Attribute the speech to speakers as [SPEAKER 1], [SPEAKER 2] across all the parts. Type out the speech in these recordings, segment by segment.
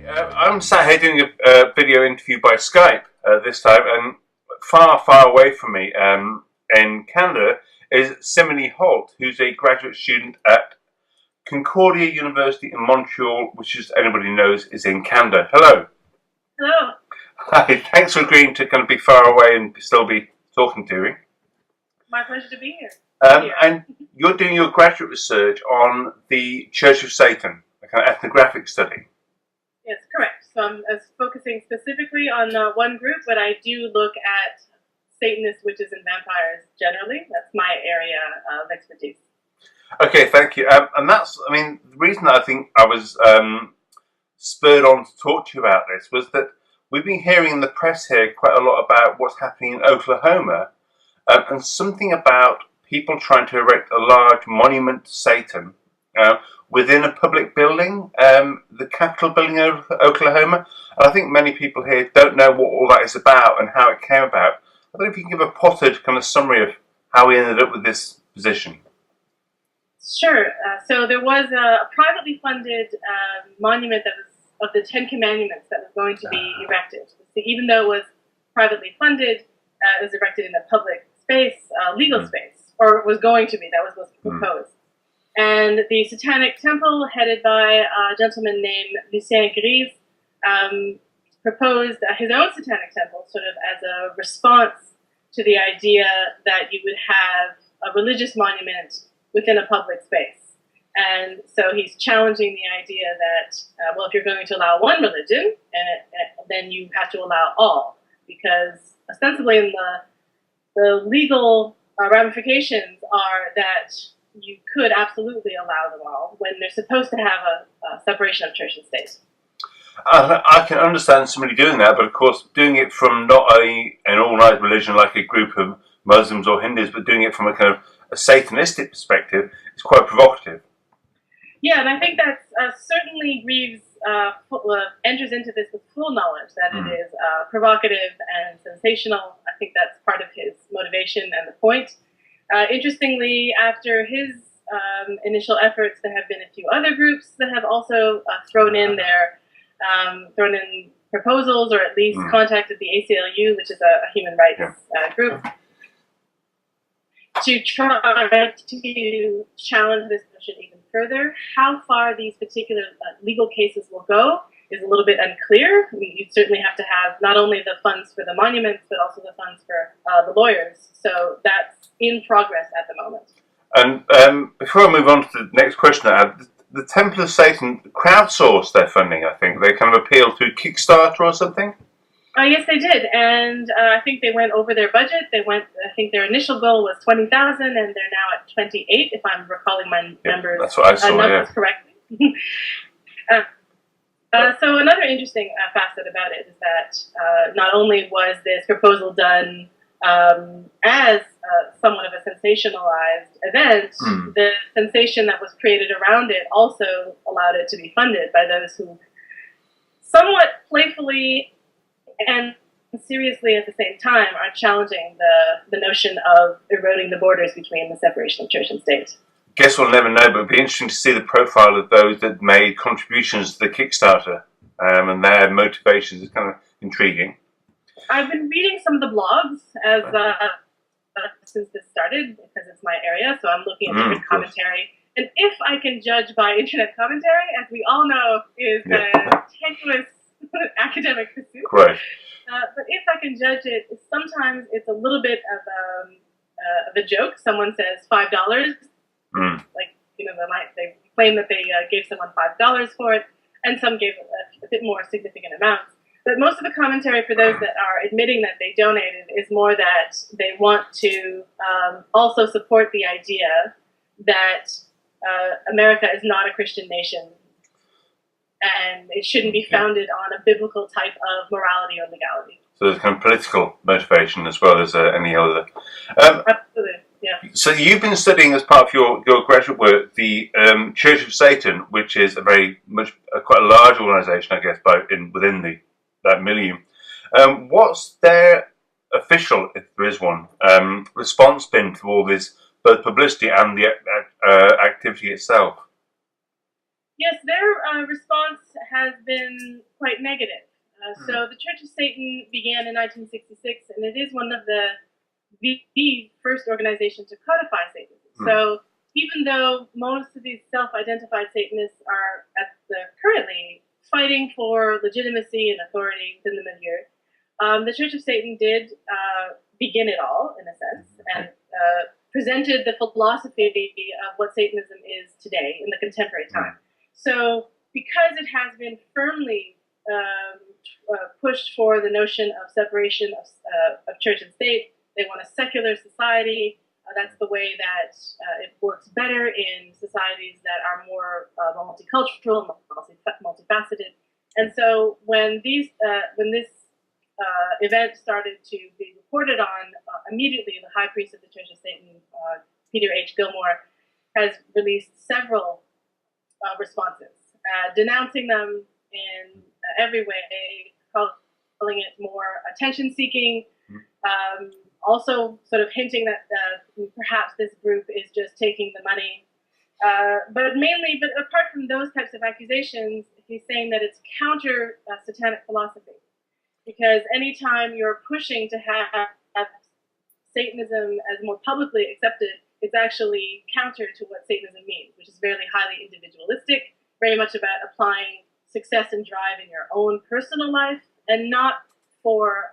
[SPEAKER 1] I'm sat here doing a video interview by Skype this time, and far, far away from me in Canada is Simone Holt, who's a graduate student at Concordia University in Montreal, which, as anybody knows, is in Canada. Hello.
[SPEAKER 2] Hello.
[SPEAKER 1] Hi, thanks for agreeing to kind of be far away and still be talking to me.
[SPEAKER 2] My pleasure to be here.
[SPEAKER 1] And you're doing your graduate research on the Church of Satan, a kind of ethnographic study.
[SPEAKER 2] Yes, correct. So I'm focusing specifically on one group, but I do look at Satanists, witches, and vampires generally. That's my area of expertise.
[SPEAKER 1] Okay, thank you. And that's, I mean, the reason that I think I was spurred on to talk to you about this was that we've been hearing in the press here quite a lot about what's happening in Oklahoma, and something about people trying to erect a large monument to Satan within a public building, the Capitol building of Oklahoma. And I think many people here don't know what all that is about and how it came about. I don't know if you can give a potted kind of summary of how we ended up with this position.
[SPEAKER 2] Sure. So there was a privately funded monument that was of the Ten Commandments that was going to be erected. So even though it was privately funded, it was erected in a public space, legal space, or it was going to be. That was what was proposed. And the Satanic Temple, headed by a gentleman named Lucien Grise, proposed his own Satanic Temple, sort of as a response to the idea that you would have a religious monument within a public space. And so he's challenging the idea that, well, if you're going to allow one religion, then you have to allow all, because ostensibly in the legal ramifications are that you could absolutely allow them all when they're supposed to have a separation of church and state.
[SPEAKER 1] I can understand somebody doing that, but of course doing it from not an organised religion like a group of Muslims or Hindus, but doing it from a kind of a Satanistic perspective is quite provocative.
[SPEAKER 2] Yeah, and I think that certainly Greaves enters into this with full knowledge that it is provocative and sensational. I think that's part of his motivation and the point. Interestingly, after his initial efforts, there have been a few other groups that have also thrown in proposals, or at least contacted the ACLU, which is a human rights group, to try to challenge this notion even further. How far these particular legal cases will go is a little bit unclear. You certainly have to have not only the funds for the monuments, but also the funds for the lawyers. So that's in progress at the moment.
[SPEAKER 1] And before I move on to the next question I have, the Temple of Satan crowdsourced their funding, I think. They kind of appealed through Kickstarter or something?
[SPEAKER 2] Yes, they did, and I think they went over their budget. I think their initial goal was 20,000, and they're now at 28, if I'm recalling my numbers.
[SPEAKER 1] That's what I saw,
[SPEAKER 2] numbers correctly. So another interesting facet about it is that not only was this proposal done as somewhat of a sensationalized event, the sensation that was created around it also allowed it to be funded by those who somewhat playfully and seriously at the same time are challenging the notion of eroding the borders between the separation of church and state.
[SPEAKER 1] Guess we'll never know, but it'd be interesting to see the profile of those that made contributions to the Kickstarter and their motivations. Is kind of intriguing.
[SPEAKER 2] I've been reading some of the blogs as since this started, because it's my area, so I'm looking at different commentary. And if I can judge by internet commentary, as we all know, is a tenuous academic pursuit.
[SPEAKER 1] Right.
[SPEAKER 2] But if I can judge it, sometimes it's a little bit of a joke. Someone says $5, like, you know, they claim that they gave someone $5 for it, and some gave a bit more significant amounts. But most of the commentary for those that are admitting that they donated is more that they want to also support the idea that America is not a Christian nation, and it shouldn't be founded on a biblical type of morality or legality.
[SPEAKER 1] So there's kind of political motivation as well as any other.
[SPEAKER 2] Absolutely, yeah.
[SPEAKER 1] So you've been studying as part of your graduate work the Church of Satan, which is quite a large organisation, I guess, within that milieu. What's their official, if there is one, response been to all this, both publicity and the activity itself?
[SPEAKER 2] Yes, their response has been quite negative. So the Church of Satan began in 1966, and it is one of the first organization to codify Satanism. So even though most of these self-identified Satanists are currently fighting for legitimacy and authority within the milieu, the Church of Satan did begin it all, in a sense, and presented the philosophy of what Satanism is today in the contemporary time. So because it has been firmly pushed for the notion of separation of church and state, they want a secular society. That's the way that it works better in societies that are more multicultural, multifaceted. And so when this event started to be reported on, immediately the High Priest of the Church of Satan, Peter H. Gilmore, has released several responses, denouncing them in every way, calling it more attention-seeking, also sort of hinting that perhaps this group is just taking the money. But apart from those types of accusations, he's saying that it's counter satanic philosophy. Because anytime you're pushing to have Satanism as more publicly accepted, it's actually counter to what Satanism means, which is very highly individualistic, very much about applying success and drive in your own personal life, and not for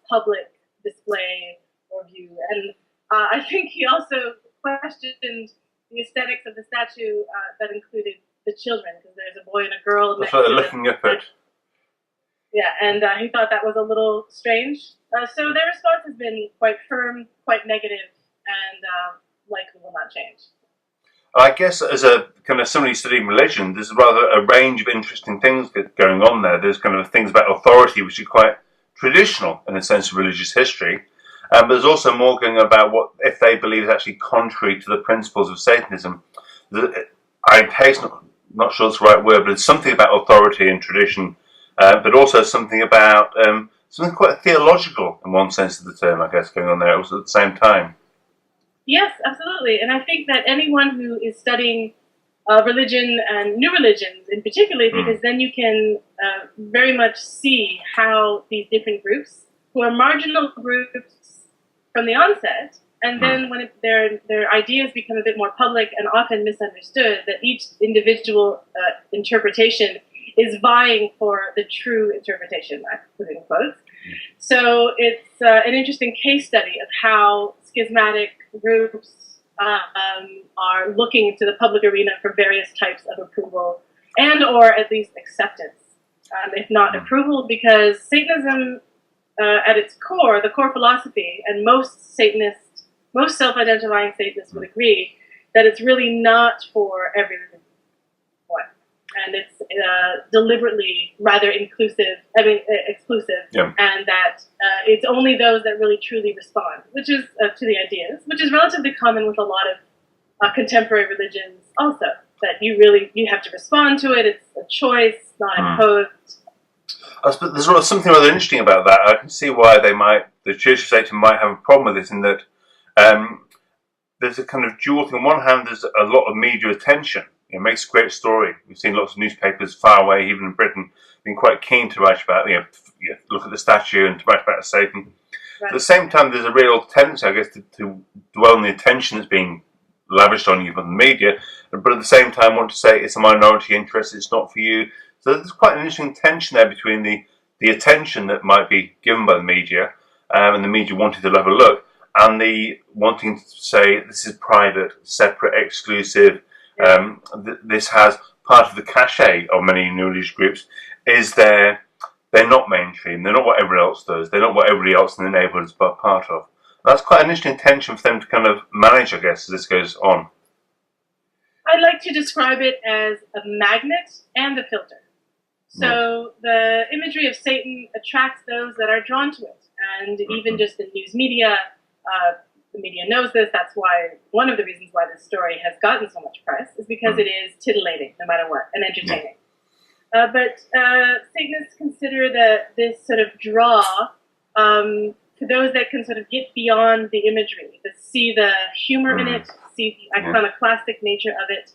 [SPEAKER 2] public display or view. And I think he also questioned the aesthetics of the statue that included the children, because there's a boy and a girl.
[SPEAKER 1] That's what they're looking at it.
[SPEAKER 2] Yeah, and he thought that was a little strange. So their response has been quite firm, quite negative, and likely will not change.
[SPEAKER 1] I guess as a kind of somebody studying religion, there's rather a range of interesting things going on there. There's kind of things about authority which are quite traditional in the sense of religious history. But there's also more going about what if they believe is actually contrary to the principles of Satanism. I'm not sure it's the right word, but it's something about authority and tradition, but also something about something quite theological in one sense of the term, I guess, going on there also at the same time.
[SPEAKER 2] Yes, absolutely. And I think that anyone who is studying religion and new religions in particular, because then you can very much see how these different groups, who are marginal groups from the onset, and then when their ideas become a bit more public and often misunderstood, that each individual interpretation is vying for the true interpretation, I put in quotes. So it's an interesting case study of how schismatic groups are looking to the public arena for various types of approval and or at least acceptance, if not approval, because Satanism at its core, the core philosophy, and most self-identifying Satanists would agree that it's really not for everyone. And it's deliberately rather exclusive, and that it's only those that really truly respond, which is to the ideas, which is relatively common with a lot of contemporary religions also, that you have to respond to it, it's a choice, not imposed.
[SPEAKER 1] There's something rather interesting about that. I can see why the Church of Satan might have a problem with this, in that there's a kind of dual thing. On one hand, there's a lot of media attention. It makes a great story. We've seen lots of newspapers far away, even in Britain, being quite keen to write about, look at the statue and to write about Satan. Right. At the same time, there's a real tendency, I guess, to dwell on the attention that's being lavished on you from the media, but at the same time want to say it's a minority interest, it's not for you. So there's quite an interesting tension there between the attention that might be given by the media, and the media wanting to have a look, and the wanting to say this is private, separate, exclusive. This has part of the cachet of many new religious groups is they're not mainstream, they're not what everybody else does, they're not what everybody else in the neighbourhood is part of. That's quite an interesting tension for them to kind of manage, I guess, as this goes on.
[SPEAKER 2] I'd like to describe it as a magnet and a filter. So the imagery of Satan attracts those that are drawn to it, and even just the news media, the media knows this. That's why one of the reasons why this story has gotten so much press is because it is titillating, no matter what, and entertaining. But Satanists consider this sort of draw to those that can sort of get beyond the imagery, that see the humor in it, see the iconoclastic nature of it,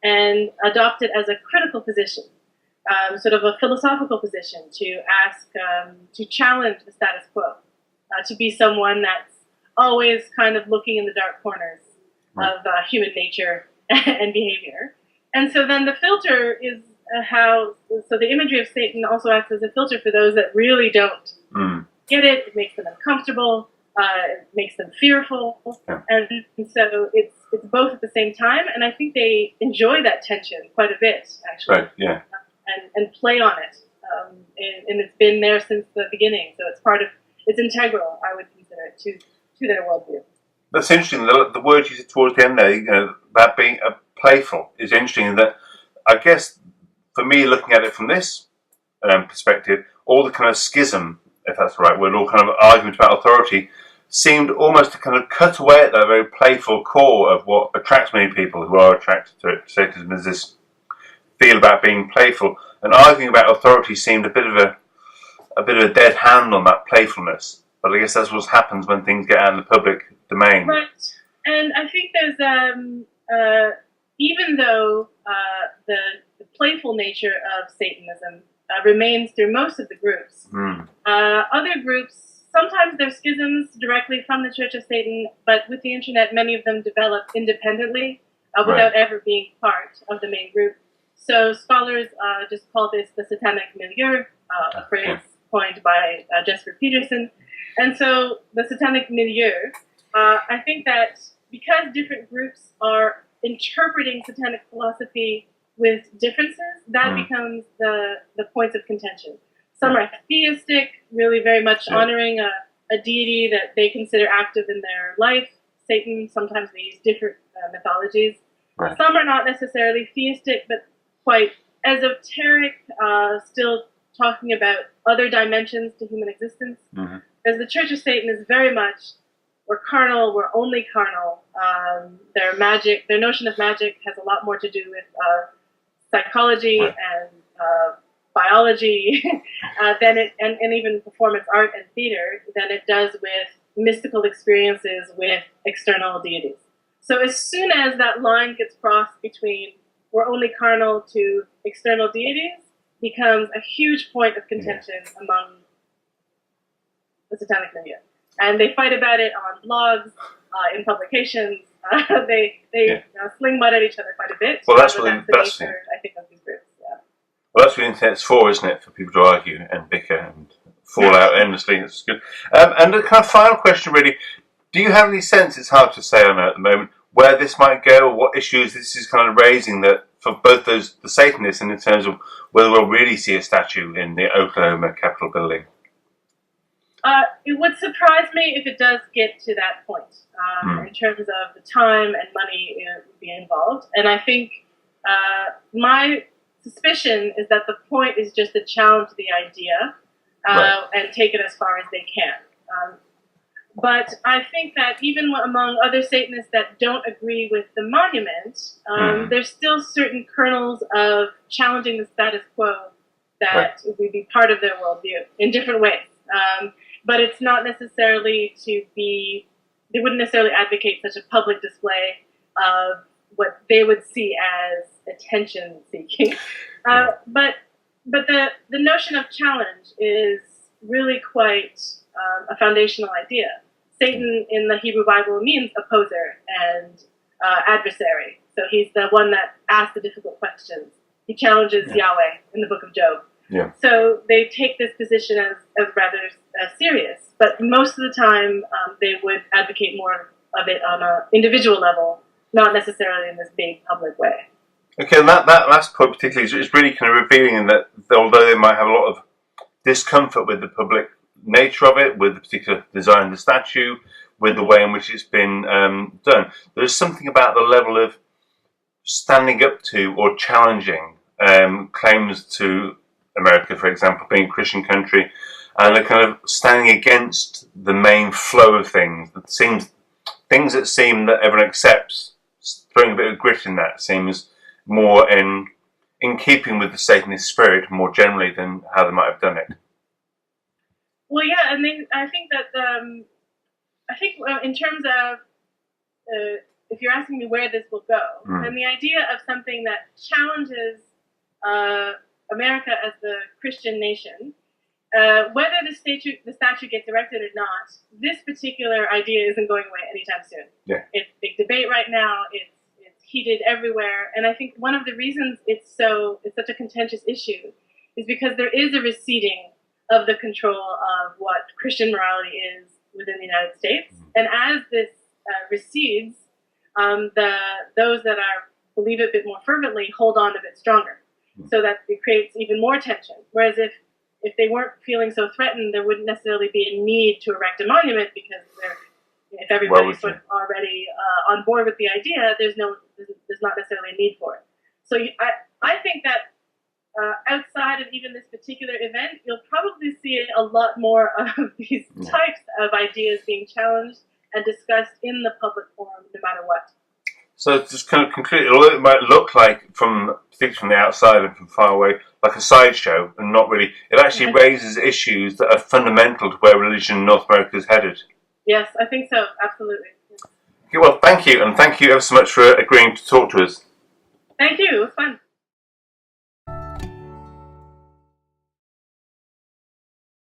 [SPEAKER 2] and adopt it as a critical position, sort of a philosophical position, to ask, to challenge the status quo, to be someone that's always kind of looking in the dark corners of human nature and behavior. And so then the filter is so the imagery of Satan also acts as a filter for those that really don't get it. It makes them uncomfortable. It makes them fearful.
[SPEAKER 1] Yeah.
[SPEAKER 2] And so it's both at the same time. And I think they enjoy that tension quite a bit, actually.
[SPEAKER 1] Right, yeah.
[SPEAKER 2] And play on it. And it's been there since the beginning. So it's integral, I would consider it, to their worldview.
[SPEAKER 1] That's interesting. The word you said towards the end there, that being playful, is interesting. That I guess for me, looking at it from this perspective, all the kind of schism, if that's the right word, all kind of argument about authority, seemed almost to kind of cut away at that very playful core of what attracts many people who are attracted to it. Satanism is this feel about being playful, and arguing about authority seemed a bit of a dead hand on that playfulness. But I guess that's what happens when things get out in the public domain.
[SPEAKER 2] Right, and I think there's even though the playful nature of Satanism remains through most of the groups, other groups, sometimes there's schisms directly from the Church of Satan, but with the internet, many of them develop independently without ever being part of the main group. So scholars just call this the satanic milieu, a phrase coined by Jesper Peterson. And so the satanic milieu, I think that because different groups are interpreting satanic philosophy with differences, that becomes the points of contention. Some are theistic, really very much honoring a deity that they consider active in their life. Satan, sometimes they use different mythologies. Right. Some are not necessarily theistic, but quite esoteric, still talking about other dimensions to human existence. As the Church of Satan is very much, we're carnal, we're only carnal. Their notion of magic has a lot more to do with psychology and biology and even performance art and theater than it does with mystical experiences with external deities. So as soon as that line gets crossed between we're only carnal to external deities, becomes a huge point of contention among the satanic milieu. And they fight about it on blogs, in publications. They sling mud at each other quite a bit.
[SPEAKER 1] Well, that's really
[SPEAKER 2] the nature, I think, of these groups. Yeah.
[SPEAKER 1] Well, that's what the internet's for, isn't it? For people to argue and bicker and fall out endlessly. It's good. And a kind of final question, really. Do you have any sense, it's hard to say, I know, at the moment, where this might go, or what issues this is kind of raising that for both the Satanists and in terms of whether we'll really see a statue in the Oklahoma Capitol building?
[SPEAKER 2] It would surprise me if it does get to that point, in terms of the time and money it would be involved. And I think my suspicion is that the point is just to challenge the idea and take it as far as they can. But I think that even among other Satanists that don't agree with the monument, there's still certain kernels of challenging the status quo that would be part of their worldview in different ways. But it's not necessarily they wouldn't necessarily advocate such a public display of what they would see as attention-seeking. But the notion of challenge is really quite a foundational idea. Satan in the Hebrew Bible means opposer and adversary. So he's the one that asks the difficult questions. He challenges Yahweh in the book of Job. Yeah. So they take this position as rather serious, but most of the time they would advocate more of it on an individual level, not necessarily in this big public way.
[SPEAKER 1] Okay, and that last point particularly is really kind of revealing in that although they might have a lot of discomfort with the public nature of it, with the particular design of the statue, with the way in which it's been done, there's something about the level of standing up to or challenging claims to America, for example, being a Christian country, and they're kind of standing against the main flow of things. Things that seem that everyone accepts, throwing a bit of grit in that seems more in keeping with the Satanist spirit more generally than how they might have done it.
[SPEAKER 2] Well, yeah, and I think that in terms of if you're asking me where this will go, then the idea of something that challenges America as the Christian nation, whether the statue gets erected or not, this particular idea isn't going away anytime soon.
[SPEAKER 1] Yeah.
[SPEAKER 2] It's big debate right now. It's heated everywhere, and I think one of the reasons it's such a contentious issue is because there is a receding of the control of what Christian morality is within the United States, and as this recedes, those that believe it a bit more fervently hold on a bit stronger, so that it creates even more tension. Whereas if they weren't feeling so threatened, there wouldn't necessarily be a need to erect a monument, because if everybody's sort of already on board with the idea, there's not necessarily a need for it. So I think that outside of even this particular event, you'll probably see a lot more of these types of ideas being challenged and discussed in the public forum, no matter what.
[SPEAKER 1] So just kind of conclude, it might look like, particularly from the outside and from far away, like a sideshow, and not really. It actually raises issues that are fundamental to where religion in North America is headed.
[SPEAKER 2] Yes, I think so. Absolutely.
[SPEAKER 1] Okay, well, thank you, and thank you ever so much for agreeing to talk to us.
[SPEAKER 2] Thank you. It was fun.